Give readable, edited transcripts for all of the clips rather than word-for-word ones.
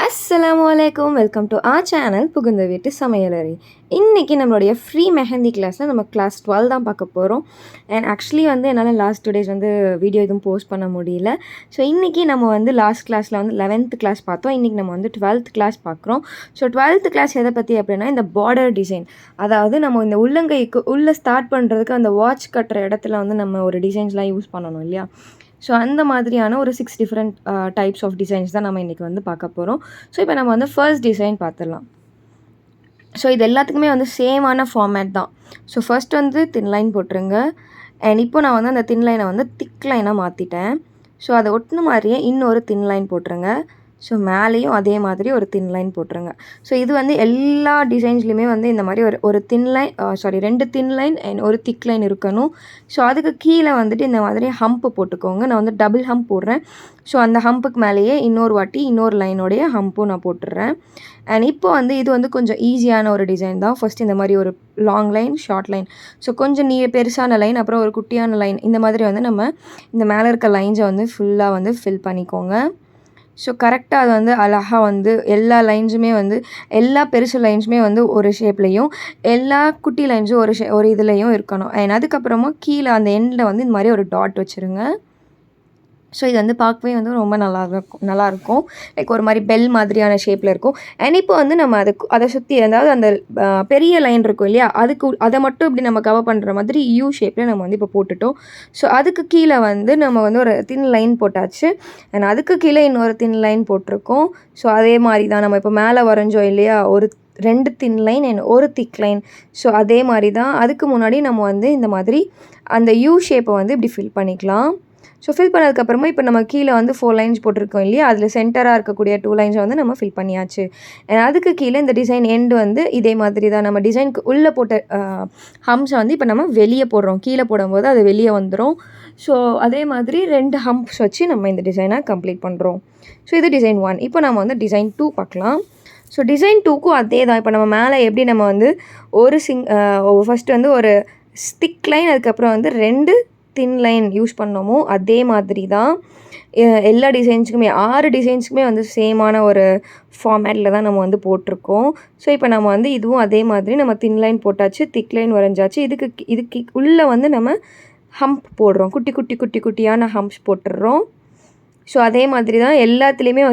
Assalamualaikum, welcome to our channel புகுந்த வீட்டு சமையலறை. இன்றைக்கி நம்மளுடைய ஃப்ரீ மெஹந்தி கிளாஸில் நம்ம கிளாஸ் 12 தான் பார்க்க போகிறோம். அண்ட் ஆக்சுவலி என்னால் லாஸ்ட் 2 டேஸ் வீடியோ எதுவும் போஸ்ட் பண்ண முடியல. ஸோ இன்றைக்கி நம்ம லாஸ்ட் கிளாஸில் 11th கிளாஸ் பார்த்தோம். இன்றைக்கி நம்ம 12th கிளாஸ் பார்க்குறோம். ஸோ 12th கிளாஸ் எதை பற்றி அப்படின்னா இந்த பார்டர் டிசைன், அதாவது நம்ம இந்த உள்ளங்கைக்கு உள்ளே ஸ்டார்ட் பண்ணுறதுக்கு அந்த வாட்ச் கட்டுற இடத்துல நம்ம ஒரு டிசைன்ஸ்லாம் யூஸ் பண்ணணும் இல்லையா. ஸோ அந்த மாதிரியான ஒரு 6 டிஃப்ரெண்ட் டைப்ஸ் ஆஃப் டிசைன்ஸ் தான் நம்ம இன்றைக்கி பார்க்க போகிறோம். ஸோ இப்போ நம்ம ஃபர்ஸ்ட் டிசைன் பார்த்துடலாம். ஸோ இது எல்லாத்துக்குமே சேமான ஃபார்மேட் தான். ஸோ ஃபர்ஸ்ட் தின் லைன் போட்டுருங்க. அண்ட் இப்போ நான் அந்த தின் லைனை திக் லைனாக மாற்றிட்டேன். ஸோ அதை ஒட்டின மாதிரியே இன்னொரு தின் லைன் போட்டுருங்க. ஸோ மேலேயும் அதே மாதிரி ஒரு தின் லைன் போட்டுருங்க. ஸோ இது எல்லா டிசைன்ஸ்லையுமே இந்த மாதிரி ஒரு thin line 2 thin line and ஒரு திக் லைன் இருக்கணும். ஸோ அதுக்கு கீழே இந்த மாதிரி ஹம்ப்பு போட்டுக்கோங்க. நான் டபுள் ஹம்ப் போடுறேன். ஸோ அந்த ஹம்புக்கு மேலேயே இன்னொரு வாட்டி இன்னொரு லைனோடைய ஹம்பும் நான் போட்டுடுறேன். அண்ட் இப்போ இது கொஞ்சம் ஈஸியான ஒரு டிசைன் தான். ஃபஸ்ட் இந்த மாதிரி ஒரு long line, short line, so கொஞ்சம் பெருசான லைன், அப்புறம் ஒரு குட்டியான லைன், இந்த மாதிரி நம்ம இந்த மேலே இருக்க லைன்ஸை ஃபுல்லாக ஃபில் பண்ணிக்கோங்க. ஸோ கரெக்டாக அது அழகாக எல்லா லைன்ஸுமே எல்லா பெருசு லைன்ஸுமே ஒரு ஷேப்லேயும் எல்லா குட்டி லைன்ஸும் ஒரு இதுலேயும் இருக்கணும். அண்ட் அதுக்கப்புறமா கீழே அந்த எண்டில் இந்த மாதிரி ஒரு டாட் வச்சுருங்க. ஸோ இது பார்க்கவே ரொம்ப நல்லாயிருக்கும். லைக் ஒரு மாதிரி பெல் மாதிரியான ஷேப்பில் இருக்கும். அண்ட் இப்போ நம்ம அதை சுற்றி அதாவது அந்த பெரிய லைன் இருக்கும் இல்லையா, அதை மட்டும் இப்படி நம்ம கவர் பண்ணுற மாதிரி யூ ஷேப்பில் நம்ம இப்போ போட்டுட்டோம். ஸோ அதுக்கு கீழே நம்ம ஒரு தின் லைன் போட்டாச்சு. அண்ட் அதுக்கு கீழே இன்னொரு தின் லைன் போட்டிருக்கோம். ஸோ அதே மாதிரி தான் நம்ம இப்போ மேலே வரைஞ்சோம் இல்லையா, ஒரு 2 தின் லைன் அண்ட் ஒரு திக் லைன். ஸோ அதே மாதிரி தான் அதுக்கு முன்னாடி நம்ம இந்த மாதிரி அந்த யூ ஷேப்பை இப்படி ஃபில் பண்ணிக்கலாம். ஸோ ஃபில் பண்ணதுக்கப்புறமா இப்போ நம்ம கீழே 4 லைன்ஸ் போட்டிருக்கோம் இல்லையா, அதில் சென்டராக இருக்கக்கூடிய 2 லைன்ஸை நம்ம ஃபில் பண்ணியாச்சு. அண்ட் அதுக்கு கீழே இந்த டிசைன் எண்டு இதே மாதிரி தான் நம்ம டிசைனுக்கு உள்ளே போட்ட ஹம்ஸை இப்போ நம்ம வெளியே போடுறோம். கீழே போடும்போது அது வெளியே வந்துடும். ஸோ அதே மாதிரி 2 ஹம்ப்ஸ் வச்சு நம்ம இந்த டிசைனை கம்ப்ளீட் பண்ணுறோம். ஸோ இது டிசைன் 1. இப்போ நம்ம டிசைன் 2 பார்க்கலாம். ஸோ டிசைன் 2க்கும் அதே தான். இப்போ நம்ம மேலே எப்படி நம்ம ஒரு ஃபஸ்ட்டு ஒரு ஸ்டிக் லைன், அதுக்கப்புறம் 2 தின் லைன் யூஸ் பண்ணோமோ அதே மாதிரி தான் எல்லா டிசைன்ஸுக்குமே 6 டிசைன்ஸுக்குமே சேமான ஒரு ஃபார்மேட்டில் தான் நம்ம போட்டிருக்கோம். ஸோ இப்போ நம்ம இதுவும் அதே மாதிரி நம்ம தின் லைன் போட்டாச்சு, திக் லைன் வரைஞ்சாச்சு. இதுக்கு உள்ளே நம்ம ஹம்ப் போடுறோம். குட்டியான ஹம்ப்ஸ் போட்டுடுறோம். ஸோ அதே மாதிரி தான் எல்லாத்துலேயுமே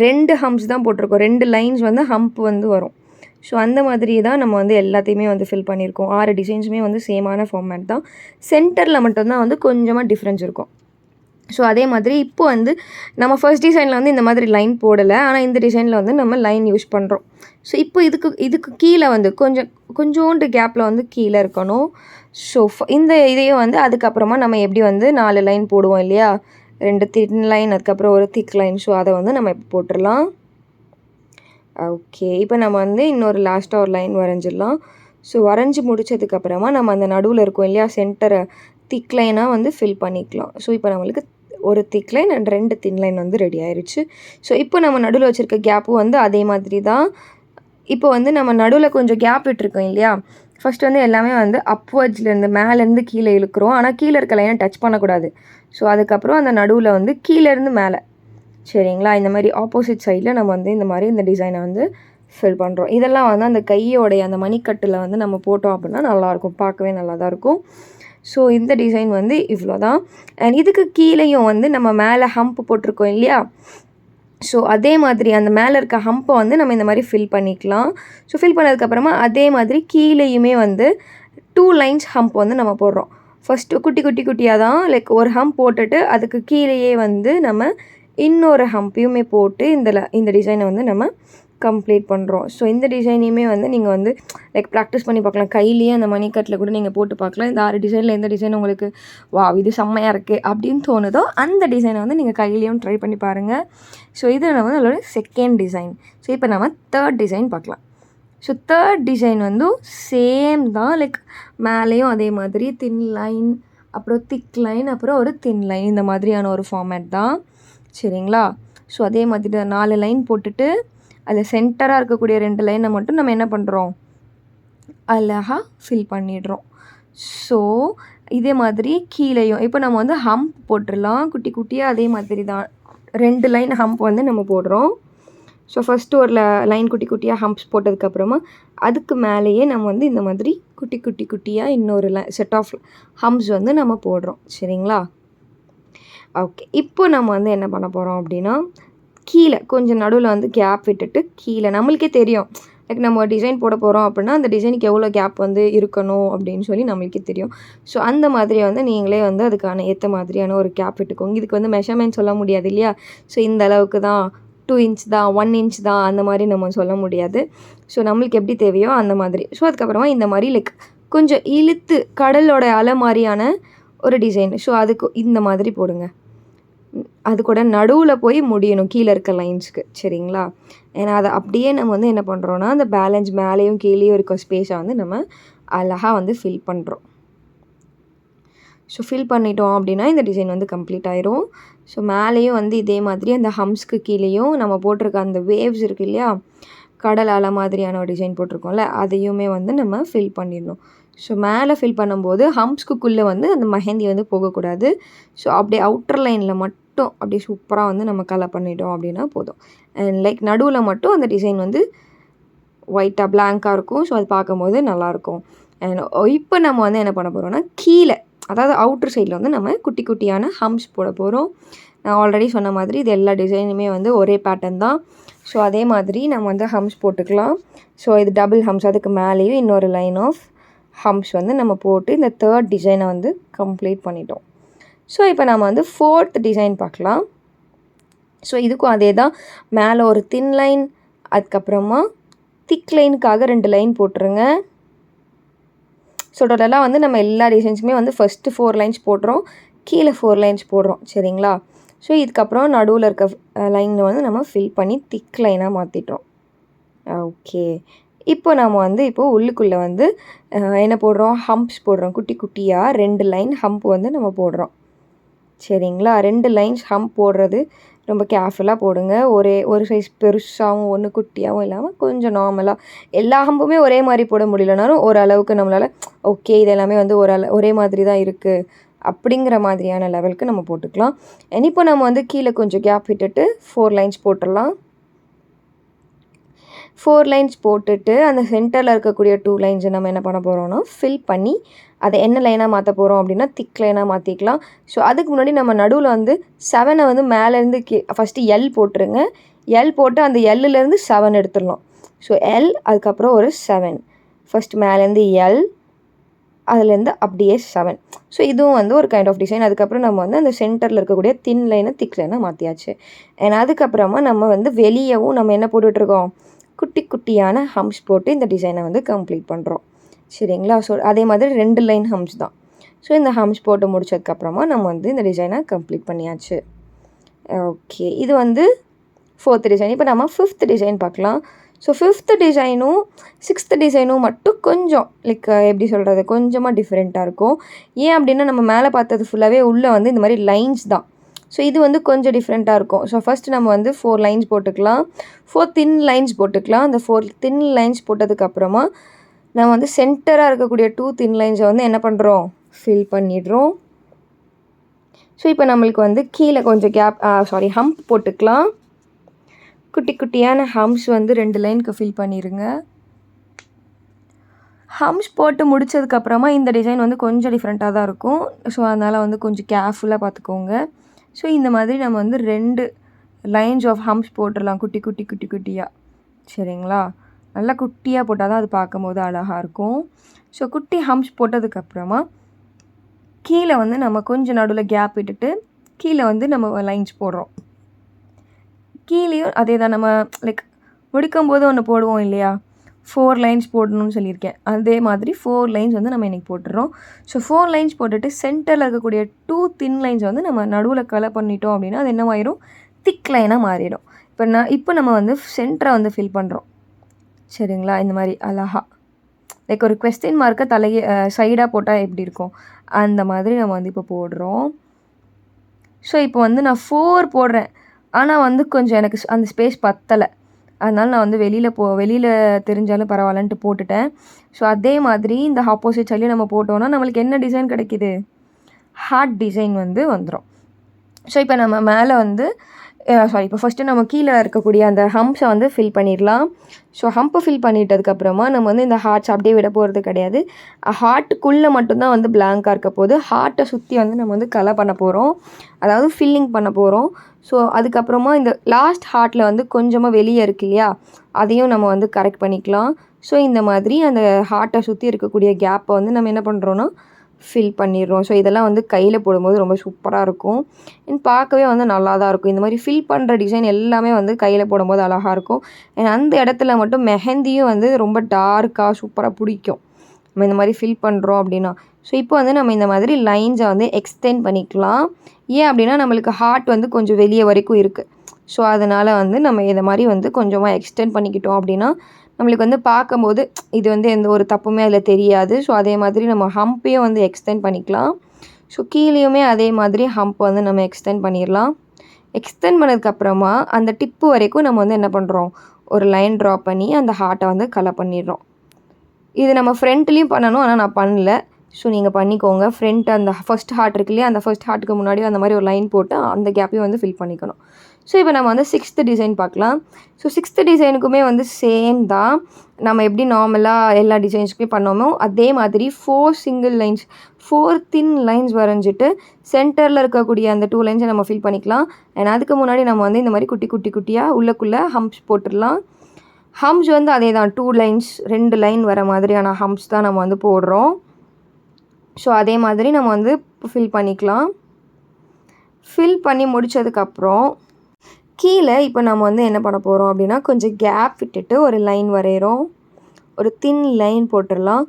2 ஹம்ப்ஸ் தான் போட்டிருக்கோம். 2 லைன்ஸ் ஹம்ப் வரும். ஸோ அந்த மாதிரி தான் நம்ம எல்லாத்தையுமே ஃபில் பண்ணியிருக்கோம். 6 டிசைன்ஸுமே சேமான ஃபார்மேட் தான். சென்டரில் மட்டும்தான் கொஞ்சமாக டிஃப்ரென்ஸ் இருக்கும். ஸோ அதே மாதிரி இப்போ நம்ம ஃபர்ஸ்ட் டிசைனில் இந்த மாதிரி லைன் போடலை, ஆனால் இந்த டிசைனில் நம்ம லைன் யூஸ் பண்ணுறோம். ஸோ இப்போ இதுக்கு கீழே கொஞ்சோண்டு கேப்பில் கீழே இருக்கணும். ஸோ இந்த இதையும் அதுக்கப்புறமா நம்ம எப்படி 4 லைன் போடுவோம் இல்லையா, 2 தின் லைன், அதுக்கப்புறம் ஒரு திக் லைன். ஸோ அதை நம்ம இப்போ போட்டுடலாம். ஓகே, இப்போ நம்ம இன்னொரு லாஸ்ட்டாக ஒரு லைன் வரைஞ்சிடலாம். ஸோ வரைஞ்சி முடித்ததுக்கப்புறமா நம்ம அந்த நடுவில் இருக்கும் இல்லையா, சென்டரை திக் லைனாக ஃபில் பண்ணிக்கலாம். ஸோ இப்போ நம்மளுக்கு ஒரு thick line and 2 thin line ready ஆயிடுச்சு. ஸோ இப்போ நம்ம நடுவில் வச்சுருக்க கேப்பும் அதே மாதிரி தான். இப்போ நம்ம நடுவில் கொஞ்சம் கேப் விட்டுருக்கோம் இல்லையா, ஃபஸ்ட் எல்லாமே அப்வர்ட்ஸ்லேருந்து மேலேருந்து கீழே இழுக்கிறோம். ஆனால் கீழே இருக்க லைனை டச் பண்ணக்கூடாது. ஸோ அதுக்கப்புறம் அந்த நடுவில் கீழேருந்து மேலே, சரிங்களா, இந்த மாதிரி ஆப்போசிட் சைடில் நம்ம இந்த மாதிரி இந்த டிசைனை ஃபில் பண்ணுறோம். இதெல்லாம் அந்த கையோடைய அந்த மணிக்கட்டில் நம்ம போட்டோம் அப்படின்னா நல்லாயிருக்கும், பார்க்கவே நல்லா தான் இருக்கும். ஸோ இந்த டிசைன் இவ்வளோ தான். அண்ட் இதுக்கு கீழேயும் நம்ம மேலே ஹம்ப் போட்டிருக்கோம் இல்லையா, ஸோ அதே மாதிரி அந்த மேலே இருக்க ஹம்பை நம்ம இந்த மாதிரி ஃபில் பண்ணிக்கலாம். ஸோ ஃபில் பண்ணதுக்கப்புறமா அதே மாதிரி கீழேயுமே 2 லைன்ஸ் ஹம்ப் நம்ம போடுறோம். ஃபஸ்ட்டு குட்டியாக தான், லைக் ஒரு ஹம்ப் போட்டுட்டு அதுக்கு கீழேயே நம்ம இன்னொரு ஹம்பையுமே போட்டு இந்த டிசைனை நம்ம கம்ப்ளீட் பண்ணுறோம். ஸோ இந்த டிசைனையுமே நீங்கள் லைக் ப்ராக்டிஸ் பண்ணி பார்க்கலாம். கையிலேயே அந்த மணிக்கட்டில் கூட நீங்கள் போட்டு பார்க்கலாம். இந்த 6 டிசைனில் எந்த டிசைன் உங்களுக்கு இது செம்மையாக இருக்குது அப்படின்னு தோணுதோ அந்த டிசைனை நீங்கள் கையிலையும் ட்ரை பண்ணி பாருங்கள். ஸோ இது நம்மளோட செகண்ட் டிசைன். ஸோ இப்போ நம்ம தேர்ட் டிசைன் பார்க்கலாம். ஸோ தேர்ட் டிசைன் சேம் தான். லைக் மேலேயும் அதே மாதிரி தின் லைன், அப்புறம் திக் லைன், அப்புறம் ஒரு தின் லைன், இந்த மாதிரியான ஒரு ஃபார்மேட் தான், சரிங்களா. ஸோ அதே மாதிரி 4 லைன் போட்டுட்டு அதில் சென்டராக இருக்கக்கூடிய 2 லைனை மட்டும் நம்ம என்ன பண்ணுறோம், அழகாக ஃபில் பண்ணிடுறோம். ஸோ இதே மாதிரி கீழேயும் இப்போ நம்ம ஹம்ப் போட்டுடலாம். குட்டியாக அதே மாதிரி தான் 2 லைன் ஹம்ப் நம்ம போடுறோம். ஸோ ஃபஸ்ட்டு ஒரு லைன் குட்டி குட்டியாக ஹம்ப்ஸ் போட்டதுக்கப்புறமா அதுக்கு மேலேயே நம்ம வந்து இந்த மாதிரி குட்டி குட்டி குட்டியாக இன்னொரு செட் ஆஃப் ஹம்ப்ஸ் வந்து நம்ம போடுறோம். சரிங்களா? ஓகே. இப்போ நம்ம வந்து என்ன பண்ண போகிறோம் அப்படின்னா, கீழே கொஞ்சம் நடுவில் வந்து கேப் விட்டுட்டு கீழே நம்மளுக்கே தெரியும். லைக் நம்ம டிசைன் போட போகிறோம் அப்படின்னா அந்த டிசைனுக்கு எவ்வளோ கேப் வந்து இருக்கணும் அப்படின்னு சொல்லி நம்மளுக்கே தெரியும். ஸோ அந்த மாதிரி வந்து நீங்களே வந்து அதுக்கான ஏற்ற மாதிரியான ஒரு கேப் விட்டுக்கோங்க. இதுக்கு வந்து மெஷர்மெண்ட் சொல்ல முடியாது இல்லையா? ஸோ இந்த அளவுக்கு தான் 2 இன்ச் தான் 1 இன்ச் தான் அந்த மாதிரி நம்ம சொல்ல முடியாது. ஸோ நம்மளுக்கு எப்படி தேவையோ அந்த மாதிரி. ஸோ அதுக்கப்புறமா இந்த மாதிரி லைக் கொஞ்சம் இழுத்து கடலோட அலை மாதிரியான ஒரு டிசைன். ஸோ அதுக்கு இந்த மாதிரி போடுங்க. அது கூட நடுவில் போய் முடியணும் கீழே இருக்க லைன்ஸ்க்கு. சரிங்களா? ஏன்னா அதை அப்படியே நம்ம வந்து என்ன பண்ணுறோன்னா அந்த பேலன்ஸ் மேலேயும் கீழேயும் இருக்க ஸ்பேஸை வந்து நம்ம அழகாக வந்து ஃபில் பண்ணுறோம். ஸோ ஃபில் பண்ணிட்டோம் அப்படின்னா இந்த டிசைன் வந்து கம்ப்ளீட் ஆயிரும். ஸோ மேலேயும் வந்து இதே மாதிரி அந்த ஹம்ஸ்க்கு கீழேயும் நம்ம போட்டிருக்க அந்த வேவ்ஸ் இருக்குது இல்லையா, கடல் அலை மாதிரியான ஒரு டிசைன் போட்டிருக்கோம்ல, அதையுமே வந்து நம்ம ஃபில் பண்ணிடணும். ஸோ மேலே ஃபில் பண்ணும்போது ஹம்ஸ்க்குள்ளே வந்து அந்த மெஹந்தி வந்து போகக்கூடாது. ஸோ அப்படியே அவுட்டர் லைனில் மட்டும் அப்படியே சூப்பராக வந்து நம்ம கலர் பண்ணிட்டோம் அப்படின்னா போதும். அண்ட் லைக் நடுவில் மட்டும் அந்த டிசைன் வந்து ஒயிட்டாக பிளாங்காக இருக்கும். ஸோ அது பார்க்கும்போது நல்லாயிருக்கும். அண்ட் இப்போ நம்ம வந்து என்ன பண்ண போகிறோம்னா கீழே அதாவது அவுட்ரு சைடில் வந்து நம்ம குட்டி குட்டியான ஹம்ஸ் போட போகிறோம். நான் ஆல்ரெடி சொன்ன மாதிரி இது எல்லா டிசைனுமே வந்து ஒரே பேட்டர்ன் தான். ஸோ அதே மாதிரி நம்ம வந்து ஹம்ஸ் போட்டுக்கலாம். ஸோ இது டபுள் ஹம்ஸ், அதுக்கு மேலேயும் இன்னொரு லைன் ஆஃப் ஹம்ஸ் வந்து நம்ம போட்டு இந்த 3rd டிசைனை வந்து கம்ப்ளீட் பண்ணிட்டோம். ஸோ இப்போ நம்ம வந்து 4th டிசைன் பார்க்கலாம். ஸோ இதுக்கும் அதே தான். மேலே ஒரு தின் லைன், அதுக்கப்புறமா திக் லைனுக்காக 2 லைன் போட்டுருங்க. ஸோ டோட்டலாக வந்து நம்ம எல்லா டிசைன்ஸுமே வந்து ஃபஸ்ட்டு 4 லைன்ஸ் போடுறோம், கீழே 4 லைன்ஸ் போடுறோம். சரிங்களா? ஸோ இதுக்கப்புறம் நடுவில் இருக்க லைனை வந்து நம்ம ஃபில் பண்ணி திக் லைனாக மாற்றிட்டோம். ஓகே. இப்போ நம்ம வந்து இப்போது உள்ளுக்குள்ளே வந்து என்ன போடுறோம், ஹம்ப்ஸ் போடுறோம். குட்டி குட்டியாக 2 லைன் ஹம்ப் வந்து நம்ம போடுறோம். சரிங்களா? 2 லைன்ஸ் ஹம்ப் போடுறது ரொம்ப கேர்ஃபுல்லாக போடுங்க. ஒரு சைஸ் பெருசாகவும் ஒன்று குட்டியாகவும் இல்லாமல் கொஞ்சம் நார்மலாக. எல்லா ஹம்புமே ஒரே மாதிரி போட முடியலனாலும் ஓரளவுக்கு நம்மளால் ஓகே இது எல்லாமே வந்து ஒரே மாதிரி தான் இருக்குது அப்படிங்கிற மாதிரியான லெவலுக்கு நம்ம போட்டுக்கலாம். இப்போ நம்ம வந்து கீழே கொஞ்சம் கேப் விட்டுட்டு 4 லைன்ஸ் போட்டுடலாம். 4 லைன்ஸ் போட்டுட்டு அந்த சென்டரில் இருக்கக்கூடிய 2 லைன்ஸை நம்ம என்ன பண்ண போகிறோம்னா ஃபில் பண்ணி அதை என்ன லைனாக மாற்ற போகிறோம் அப்படின்னா திக் லைனாக மாற்றிக்கலாம். ஸோ அதுக்கு முன்னாடி நம்ம நடுவில் வந்து 7 வந்து மேலேருந்து ஃபஸ்ட்டு எல் போட்டுருங்க. எல் போட்டு அந்த எல்லுலேருந்து 7 எடுத்துடலாம். ஸோ எல் அதுக்கப்புறம் ஒரு 7, ஃபஸ்ட்டு மேலேருந்து எல், அதுலேருந்து அப்படியே 7. ஸோ இதுவும் வந்து ஒரு கைண்ட் ஆஃப் டிசைன். அதுக்கப்புறம் நம்ம வந்து அந்த சென்டரில் இருக்கக்கூடிய தின் லைனை திக் லைனாக மாற்றியாச்சு. அண்ட் அதுக்கப்புறமா நம்ம வந்து வெளியவும் நம்ம என்ன போட்டுட்ருக்கோம், குட்டி குட்டியான ஹம்ஸ் போட்டு இந்த டிசைனை வந்து கம்ப்ளீட் பண்ணுறோம். சரிங்களா? ஸோ அதே மாதிரி 2 லைன் ஹம்ஸ் தான். ஸோ இந்த ஹம்ஸ் போட்டு முடிச்சதுக்கப்புறமா நம்ம வந்து இந்த டிசைனை கம்ப்ளீட் பண்ணியாச்சு. ஓகே. இது வந்து 4th டிசைன். இப்போ நம்ம 5th டிசைன் பார்க்கலாம். ஸோ 5th டிசைனும் 6th டிசைனும் மட்டும் கொஞ்சம் லைக் எப்படி சொல்கிறது, கொஞ்சமாக டிஃப்ரெண்ட்டாக இருக்கும். ஏன் அப்படின்னா நம்ம மேலே பார்த்தது ஃபுல்லாகவே உள்ளே வந்து இந்த மாதிரி லைன்ஸ் தான். ஸோ இது வந்து கொஞ்சம் டிஃப்ரெண்ட்டாக இருக்கும். ஸோ ஃபஸ்ட்டு நம்ம வந்து 4 லைன்ஸ் போட்டுக்கலாம். 4 தின் லைன்ஸ் போட்டுக்கலாம். அந்த 4 தின் லைன்ஸ் போட்டதுக்கப்புறமா நம்ம வந்து சென்டராக இருக்கக்கூடிய 2 தின் லைன்ஸை வந்து என்ன பண்ணுறோம், ஃபில் பண்ணிடுறோம். ஸோ இப்போ நம்மளுக்கு வந்து கீழே கொஞ்சம் ஹம்ப் போட்டுக்கலாம். குட்டி குட்டியான ஹம்ஸ் வந்து 2 லைனுக்கு ஃபில் பண்ணிடுங்க. ஹம்ஸ் போட்டு முடித்ததுக்கப்புறமா இந்த டிசைன் வந்து கொஞ்சம் டிஃப்ரெண்ட்டாக தான் இருக்கும். ஸோ அதனால் வந்து கொஞ்சம் கேர்ஃபுல்லாக பார்த்துக்கோங்க. ஸோ இந்த மாதிரி நம்ம வந்து 2 லைன்ஸ் ஆஃப் ஹம்ஸ் போட்டுடலாம் குட்டி குட்டி குட்டி குட்டியாக. சரிங்களா? நல்லா குட்டியாக போட்டால் தான் அது பார்க்கும்போது அழகாக இருக்கும். ஸோ குட்டி ஹம்ஸ் போட்டதுக்கப்புறமா கீழே வந்து நம்ம கொஞ்சம் நடுவில் கேப் விட்டுட்டு கீழே வந்து நம்ம லைன்ஸ் போடுறோம். கீழேயும் அதே தான். நம்ம லைக் முடிக்கும்போது ஒன்று போடுவோம் இல்லையா, 4 லைன்ஸ் போடணும்னு சொல்லியிருக்கேன். அதே மாதிரி 4 லைன்ஸ் வந்து நம்ம இன்றைக்கி போட்டுடுறோம். ஸோ 4 லைன்ஸ் போட்டுட்டு சென்டரில் இருக்கக்கூடிய 2 தின் லைன்ஸ் வந்து நம்ம நடுவில் கலர் பண்ணிட்டோம் அப்படின்னா அது என்னவாயிரும், திக் லைனாக மாறிடும். இப்போ நம்ம வந்து சென்டரை வந்து ஃபில் பண்ணுறோம். சரிங்களா? இந்த மாதிரி அழகா லைக் ஒரு குவெஸ்டின் மார்க்கை சைடாக போட்டால் எப்படி இருக்கும் அந்த மாதிரி நம்ம வந்து இப்போ போடுறோம். ஸோ இப்போ வந்து நான் 4 போடுறேன், ஆனால் வந்து கொஞ்சம் எனக்கு அந்த ஸ்பேஸ் பத்தலை. அதனால் நான் வந்து வெளியில் தெரிஞ்சாலும் பரவாயில்லன்ட்டு போட்டுட்டேன். ஸோ அதே மாதிரி இந்த ஆப்போசிட் சைட்லேயும் நம்ம போட்டோன்னா நம்மளுக்கு என்ன டிசைன் கிடைக்கிது, ஹார்ட் டிசைன் வந்து வந்துடும். ஸோ இப்போ நம்ம மேலே வந்து சாரி, இப்போ ஃபஸ்ட்டு நம்ம கீழே இருக்கக்கூடிய அந்த ஹம்ப்ஸை வந்து ஃபில் பண்ணிடலாம். ஸோ ஹம்பை ஃபில் பண்ணிட்டதுக்கப்புறமா நம்ம வந்து இந்த ஹார்ட்ஸ் அப்படியே விட போகிறது கிடையாது. ஹார்ட்டுக்குள்ளே மட்டும்தான் வந்து பிளாங்காக இருக்க போது. ஹார்ட்டை சுற்றி வந்து நம்ம வந்து கலர் பண்ண போகிறோம், அதாவது ஃபில்லிங் பண்ண போகிறோம். ஸோ அதுக்கப்புறமா இந்த லாஸ்ட் ஹார்ட்டில் வந்து கொஞ்சமாக வெளியே இருக்கு இல்லையா, அதையும் நம்ம வந்து கரெக்ட் பண்ணிக்கலாம். ஸோ இந்த மாதிரி அந்த ஹார்ட்டை சுற்றி இருக்கக்கூடிய கேப்பை வந்து நம்ம என்ன பண்ணுறோன்னா ஃபில் பண்ணிடுறோம். ஸோ இதெல்லாம் வந்து கையில் போடும்போது ரொம்ப சூப்பராக இருக்கும் அண்ட் பார்க்கவே வந்து நல்லா தான் இருக்கும். இந்த மாதிரி ஃபில் பண்ணுற டிசைன் எல்லாமே வந்து கையில் போடும்போது அழகாக இருக்கும். அண்ட் அந்த இடத்துல மட்டும் மெஹந்தியும் வந்து ரொம்ப டார்க்காக சூப்பராக பிடிக்கும் நம்ம இந்த மாதிரி ஃபில் பண்ணுறோம் அப்படின்னா. ஸோ இப்போ வந்து நம்ம இந்த மாதிரி லைன்ஸை வந்து எக்ஸ்டெண்ட் பண்ணிக்கலாம். ஏன் அப்படின்னா நம்மளுக்கு ஹார்ட் வந்து கொஞ்சம் வெளியே வரைக்கும் இருக்குது. ஸோ அதனால் வந்து நம்ம இதை மாதிரி வந்து கொஞ்சமாக எக்ஸ்டெண்ட் பண்ணிக்கிட்டோம் அப்படின்னா நம்மளுக்கு வந்து பார்க்கும்போது இது வந்து எந்த ஒரு தப்புமே அதில் தெரியாது. ஸோ அதே மாதிரி நம்ம ஹம்பையும் வந்து எக்ஸ்டெண்ட் பண்ணிக்கலாம். ஸோ கீழேயுமே அதே மாதிரி ஹம்ப் வந்து நம்ம எக்ஸ்டெண்ட் பண்ணிடலாம். எக்ஸ்டெண்ட் பண்ணதுக்கப்புறமா அந்த டிப்பு வரைக்கும் நம்ம வந்து என்ன பண்ணுறோம், ஒரு லைன் ட்ரா பண்ணி அந்த ஹார்ட்டை வந்து கலர் பண்ணிடுறோம். இது நம்ம ஃப்ரண்ட்லேயும் பண்ணணும், ஆனால் நான் பண்ணல. ஸோ நீங்கள் பண்ணிக்கோங்க. ஃப்ரண்ட் அந்த ஃபஸ்ட் ஹார்ட் இருக்கு இல்லையா, அந்த ஃபஸ்ட் ஹார்ட்டுக்கு முன்னாடி அந்த மாதிரி ஒரு லைன் போட்டு அந்த கேப்பையும் வந்து ஃபில் பண்ணிக்கணும். ஸோ இப்போ நம்ம வந்து 6th டிசைன் பார்க்கலாம். ஸோ 6th டிசைனுக்குமே வந்து சேம் தான். நம்ம எப்படி நார்மலாக எல்லா டிசைன்ஸுக்குமே பண்ணோமோ அதே மாதிரி 4 சிங்கிள் லைன்ஸ், 4 தின் லைன்ஸ் வரைஞ்சிட்டு சென்டரில் இருக்கக்கூடிய அந்த 2 லைன்ஸை நம்ம ஃபில் பண்ணிக்கலாம். அண்ட் அதுக்கு முன்னாடி நம்ம வந்து இந்த மாதிரி குட்டி குட்டி குட்டியாக உள்ளக்குள்ளே ஹம்ப்ஸ் போட்டுடலாம். ஹம்ப்ஸ் வந்து அதே தான், 2 லைன்ஸ் 2 லைன் வர மாதிரியான ஹம்ப்ஸ் தான் நம்ம வந்து போடுறோம். ஸோ அதே மாதிரி நம்ம வந்து ஃபில் பண்ணிக்கலாம். ஃபில் பண்ணி முடித்ததுக்கப்புறம் கீழே இப்போ நம்ம வந்து என்ன பண்ண போகிறோம் அப்படின்னா கொஞ்சம் கேப் விட்டுட்டு ஒரு லைன் வரைகிறோம். ஒரு தின் லைன் போட்டுடலாம்.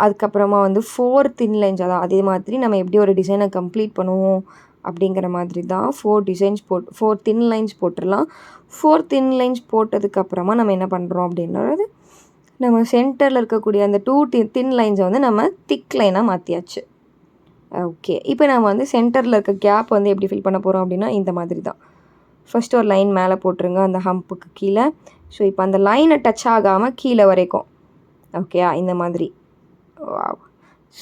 அதுக்கப்புறமா வந்து 4 தின் லைன்ஸ், அதான் அதே மாதிரி நம்ம எப்படி ஒரு டிசைனை கம்ப்ளீட் பண்ணுவோம் அப்படிங்கிற மாதிரி தான் 4 தின் லைன்ஸ் போட்டுடலாம். 4 தின் லைன்ஸ் போட்டதுக்கப்புறமா நம்ம என்ன பண்ணுறோம் அப்படின்றது, நம்ம சென்டரில் இருக்கக்கூடிய அந்த 2 தின் லைன்ஸை வந்து நம்ம திக் லைனாக மாற்றியாச்சு. ஓகே, இப்போ நம்ம வந்து சென்டரில் இருக்க கேப் வந்து எப்படி ஃபில் பண்ண போகிறோம் அப்படின்னா இந்த மாதிரி தான். ஃபஸ்ட்டு ஒரு லைன் மேலே போட்டுருங்க அந்த ஹம்புக்கு கீழே. ஸோ இப்போ அந்த லைனை டச் ஆகாமல் கீழே வரைக்கும், ஓகேயா, இந்த மாதிரி.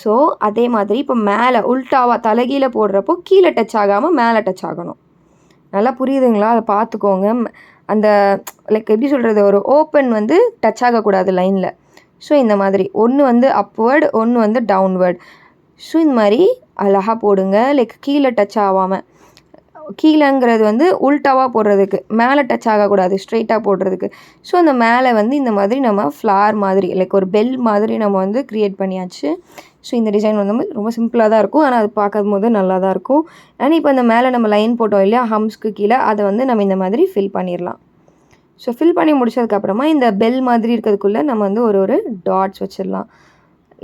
ஸோ அதே மாதிரி இப்போ மேலே உல்ட்டாவாக தலைகீழே போடுறப்போ கீழே டச் ஆகாமல் மேலே டச் ஆகணும். நல்லா புரியுதுங்களா? அதை பார்த்துக்கோங்க. அந்த லைக் எப்படி சொல்கிறது, ஒரு ஓப்பன் வந்து டச் ஆகக்கூடாது லைனில். ஸோ இந்த மாதிரி ஒன்று வந்து அப்வேர்டு, ஒன்று வந்து டவுன்வேர்டு. ஸோ இந்த மாதிரி அழகாக போடுங்க. லைக் கீழே டச் ஆகாமல், கீழேங்கிறது வந்து உல்ட்டாவாக போடுறதுக்கு, மேலே டச் ஆகக்கூடாது, ஸ்ட்ரெயிட்டாக போடுறதுக்கு. ஸோ அந்த மேலே வந்து இந்த மாதிரி நம்ம ஃப்ளார் மாதிரி லைக் ஒரு பெல் மாதிரி நம்ம வந்து க்ரியேட் பண்ணியாச்சு. ஸோ இந்த டிசைன் வந்து ரொம்ப சிம்பிளாக தான் இருக்கும், ஆனால் அது பார்க்கும் போது நல்லா தான் இருக்கும். அண்ட் இப்போ அந்த மேலே நம்ம லைன் போட்டோம் இல்லையா ஹம்ஸ்க்கு கீழே, அதை வந்து நம்ம இந்த மாதிரி ஃபில் பண்ணிடலாம். ஸோ ஃபில் பண்ணி முடிச்சதுக்கப்புறமா இந்த பெல் மாதிரி இருக்கிறதுக்குள்ளே நம்ம வந்து ஒரு டாட்ஸ் வச்சிடலாம்.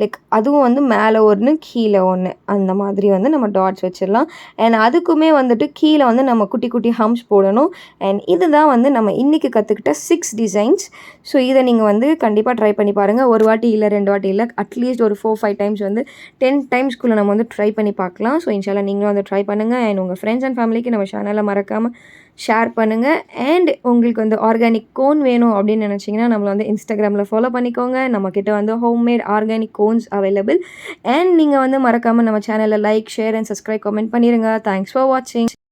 லைக் அதுவும் வந்து மேலே ஒன்று கீழே ஒன்று அந்த மாதிரி வந்து நம்ம டாட்ஸ் வச்சிடலாம். அண்ட் அதுக்குமே வந்துட்டு கீழே வந்து நம்ம குட்டி குட்டி ஹம்ப்ஸ் போடணும். அண்ட் இதுதான் வந்து நம்ம இன்றைக்கி கற்றுக்கிட்ட 6 டிசைன்ஸ். ஸோ இதை நீங்கள் வந்து கண்டிப்பாக ட்ரை பண்ணி பாருங்கள். ஒரு வாட்டி இல்லை, 2 வாட்டி இல்லை, அட்லீஸ்ட் ஒரு 4-5 டைம்ஸ் வந்து 10 டைம்ஸ்க்குள்ளே நம்ம வந்து ட்ரை பண்ணி பார்க்கலாம். ஸோ இன்ஷால்லா நீங்களும் வந்து ட்ரை பண்ணுங்கள். அண்ட் உங்கள் ஃப்ரெண்ட்ஸ் அண்ட் ஃபேமிலிக்கு நம்ம சேனலை மறக்காமல் ஷேர் பண்ணுங்கள். அண்ட் உங்களுக்கு வந்து ஆர்கானிக் கோன் வேணும் அப்படின்னு நினச்சிங்கன்னா நம்மளை வந்து இன்ஸ்டாகிராமில் ஃபாலோ பண்ணிக்கோங்க. நம்மக்கிட்ட வந்து homemade organic cones available. And நீங்கள் வந்து மறக்காமல் நம்ம சேனலில் like, share and subscribe, comment பண்ணிடுங்க. தேங்க்ஸ் ஃபார் வாட்சிங்.